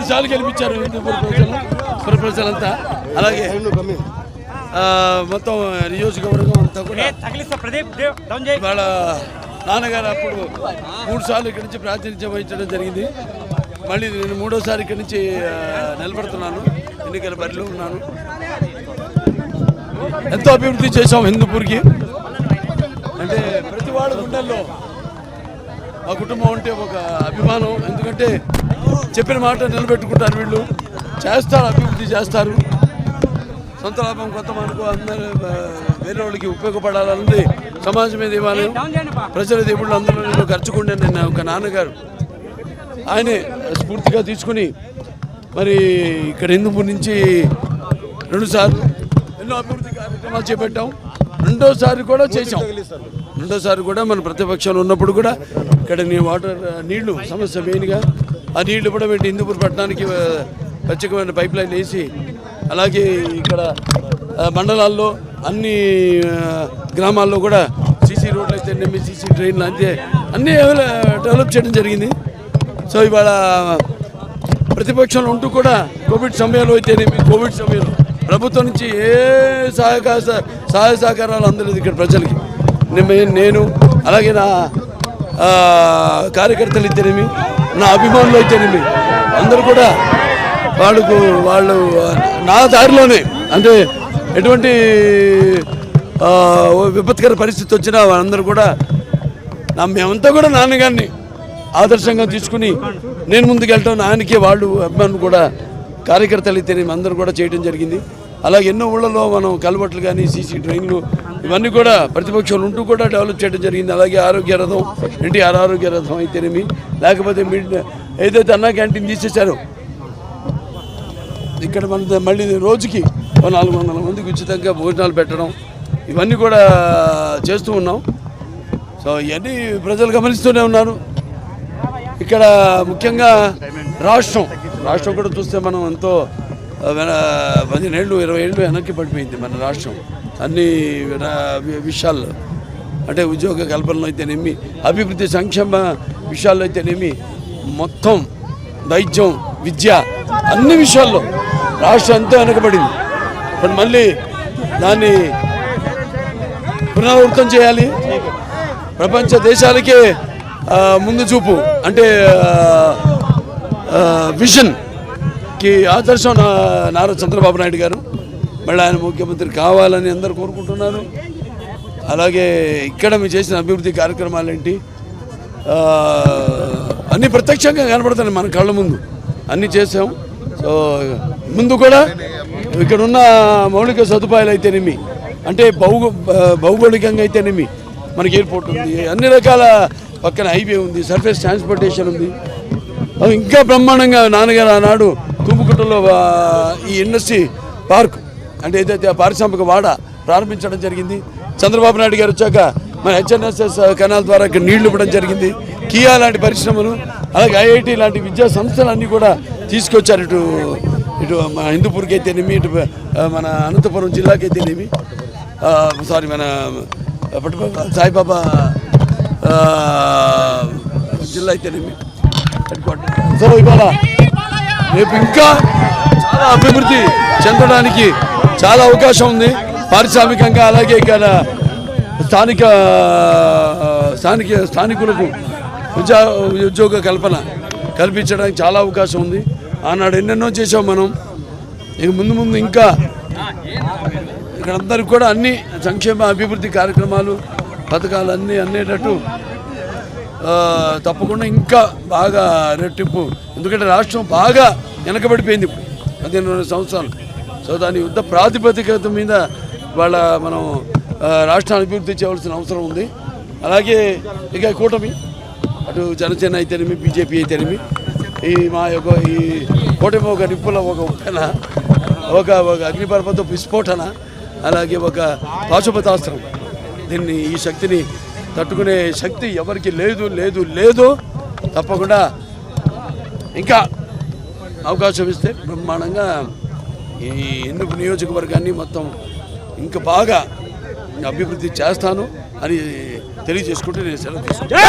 సార్లు గెలిపించారు హిందూపూర్ ప్రజలంతా. అలాగే మొత్తం నియోజకవర్గం అంతా కూడా వాళ్ళ నాన్నగారు అప్పుడు 3 సార్లు ఇక్కడి నుంచి ప్రాతినిధ్యం వహించడం జరిగింది. మళ్ళీ నేను 3వ సారి ఇక్కడి నుంచి నిలబడుతున్నాను, ఎన్నికల బరిలో ఉన్నాను. ఎంతో అభివృద్ధి చేశాం హిందూపూర్కి. అంటే ప్రతి వాళ్ళ గుండెల్లో ఆ కుటుంబం అంటే ఒక అభిమానం. ఎందుకంటే చెప్పిన మాట నిలబెట్టుకుంటారు వీళ్ళు, చేస్తారు, అభివృద్ధి చేస్తారు. సొంత లాభం కొంత మనకు అందరూ వేరే వాళ్ళకి ఉపయోగపడాలన్నది సమాజం మీద ఇవ్వాలి. ప్రజల దేవుళ్ళు అందరూ నేను ఖర్చుకుంటే నేను ఒక నాన్నగారు ఆయనే స్ఫూర్తిగా తీసుకుని మరి ఇక్కడ హిందూపూర్ నుంచి 2 సార్లు ఎన్నో అభివృద్ధి కార్యక్రమాలు చేపట్టాం. 2వ సారి కూడా చేసాం. 2వ సారి కూడా మన ప్రతిపక్షంలో ఉన్నప్పుడు కూడా ఇక్కడ నీళ్లు సమస్య మెయిన్గా ఆ నీళ్లు కూడా పెట్టి హిందూపూర్ పట్టణానికి ప్రత్యేకమైన పైప్ లైన్ వేసి, అలాగే ఇక్కడ మండలాల్లో అన్ని గ్రామాల్లో కూడా సీసీ రోడ్లు అయితే సీసీ ట్రైన్లు అయితే అన్నీ డెవలప్ చేయడం జరిగింది. సో ఇవాళ ప్రతిపక్షంలో ఉంటూ కూడా కోవిడ్ సమయంలో అయితేనేమి, కోవిడ్ సమయంలో ప్రభుత్వం నుంచి ఏ సహాయ సహకారాలు అందలేదు ఇక్కడ ప్రజలకి. నేను అలాగే నా కార్యకర్తలు అయితేనేమి, నా అభిమానులు అయితేనేమి అందరూ కూడా వాళ్ళు నా దారిలోనే, అంటే ఎటువంటి విపత్కర పరిస్థితి వచ్చినా వాళ్ళందరూ కూడా మేమంతా కూడా నాన్నగారిని ఆదర్శంగా తీసుకుని నేను ముందుకెళ్ళటం, ఆయనకి వాళ్ళు అభిమానులు కూడా కార్యకర్తలు అయితేనేమి అందరూ కూడా చేయడం జరిగింది. అలాగే ఎన్నో ఊళ్ళలో మనం కలవట్లు కానీ సీసీ ట్రైన్లు ఇవన్నీ కూడా ప్రతిపక్షాలు ఉంటూ కూడా డెవలప్ చేయడం జరిగింది. అలాగే ఆరోగ్య రథం, ఎన్టీఆర్ ఆరోగ్య రథం అయితేనేమి, లేకపోతే ఏదైతే అన్నా క్యాంటీన్ తీసేశారో ఇక్కడ మన మళ్ళీ రోజుకి 400 మందికి ఉచితంగా భోజనాలు పెట్టడం, ఇవన్నీ కూడా చేస్తూ ఉన్నాం. సో ఇవన్నీ ప్రజలు గమనిస్తూనే ఉన్నారు. ఇక్కడ ముఖ్యంగా రాష్ట్రం కూడా చూస్తే మనం ఎంతో 15 ఏళ్ళు 20 ఏళ్ళు వెనక్కి పడిపోయింది మన రాష్ట్రం అన్ని విషయాల్లో. అంటే ఉద్యోగ కల్పనలో అయితేనేమి, అభివృద్ధి సంక్షేమ విషయాల్లో అయితేనేమి, మొత్తం వైద్యం, విద్య అన్ని విషయాల్లో రాష్ట్రం ఎంతో వెనకబడింది. ఇప్పుడు మళ్ళీ దాన్ని పునరావృతం చేయాలి. ప్రపంచ దేశాలకే ముందు చూపు, అంటే విజన్కి ఆదర్శం నారా చంద్రబాబు నాయుడు గారు. మళ్ళీ ఆయన ముఖ్యమంత్రి కావాలని అందరూ కోరుకుంటున్నారు. అలాగే ఇక్కడ మేము చేసిన అభివృద్ధి కార్యక్రమాలు ఏంటి అన్నీ ప్రత్యక్షంగా కనపడుతున్నాయి మన కళ్ళ ముందు, అన్నీ చేసాం. సో ముందు కూడా ఇక్కడ ఉన్న మౌలిక సదుపాయాలు అయితేనేమి, అంటే భౌగోళికంగా అయితేనేమి, మనకి ఎయిర్పోర్ట్ ఉంది, అన్ని రకాల పక్కన హైవే ఉంది, సర్ఫేస్ ట్రాన్స్పోర్టేషన్ ఉంది. ఇంకా బ్రహ్మాండంగా నాన్నగారు ఆనాడు తుమ్ముకుట్టలో ఈ ఇండస్ట్రీ పార్క్, అంటే ఏదైతే పారిశ్రామిక వాడ ప్రారంభించడం జరిగింది. చంద్రబాబు నాయుడు గారు వచ్చాక మన హెచ్ఎన్ఎస్ఎస్ కెనాల్ ద్వారా ఇక్కడ నీళ్లు ఇవ్వడం జరిగింది. కియా లాంటి పరిశ్రమలు, అలాగే ఐఐటి లాంటి విద్యా సంస్థలన్నీ కూడా తీసుకొచ్చారు. ఇటు మన హిందూపూర్కి అయితేనేమి, ఇటు మన అనంతపురం జిల్లాకి అయితేనేమి, మన సాయిబాబా జిల్లా అయితేనేమి. సో ఇవాళ రేపు ఇంకా చాలా అభివృద్ధి చెందడానికి చాలా అవకాశం ఉంది పారిశ్రామికంగా. అలాగే ఇక్కడ స్థానికులకు ఉద్యోగ కల్పన కల్పించడానికి చాలా అవకాశం ఉంది. ఆనాడు ఎన్నెన్నో చేసాం మనం. ఇక ముందు ఇంకా ఇక్కడందరికి కూడా అన్ని సంక్షేమ అభివృద్ధి కార్యక్రమాలు, పథకాలు అన్నీ అందేటట్టు తప్పకుండా ఇంకా బాగా రెట్టింపు. ఎందుకంటే రాష్ట్రం బాగా వెనకబడిపోయింది ఇప్పుడు 15 సంవత్సరాలు. సో దాని యుద్ధ ప్రాతిపదికత మీద మనం రాష్ట్రాన్ని అభివృద్ధి చేయవలసిన అవసరం ఉంది. అలాగే ఇక కూటమి, అటు జనసేన అయితేనేమి, బీజేపీ అయితేనేమి, ఈ కూటమి ఒక నిప్పుల ఒక అగ్నిపర్వత విస్ఫోటన, అలాగే ఒక పాశుపతాస్త్రం. ఈ శక్తిని తట్టుకునే శక్తి ఎవరికి లేదు. తప్పకుండా ఇంకా అవకాశం ఇస్తే బ్రహ్మాండంగా ఈ హిందూపూర్ నియోజకవర్గాన్ని మొత్తం ఇంకా బాగా అభివృద్ధి చేస్తాను అని తెలియజేసుకుంటూ నేను సెలవు తీసుకుంటాను.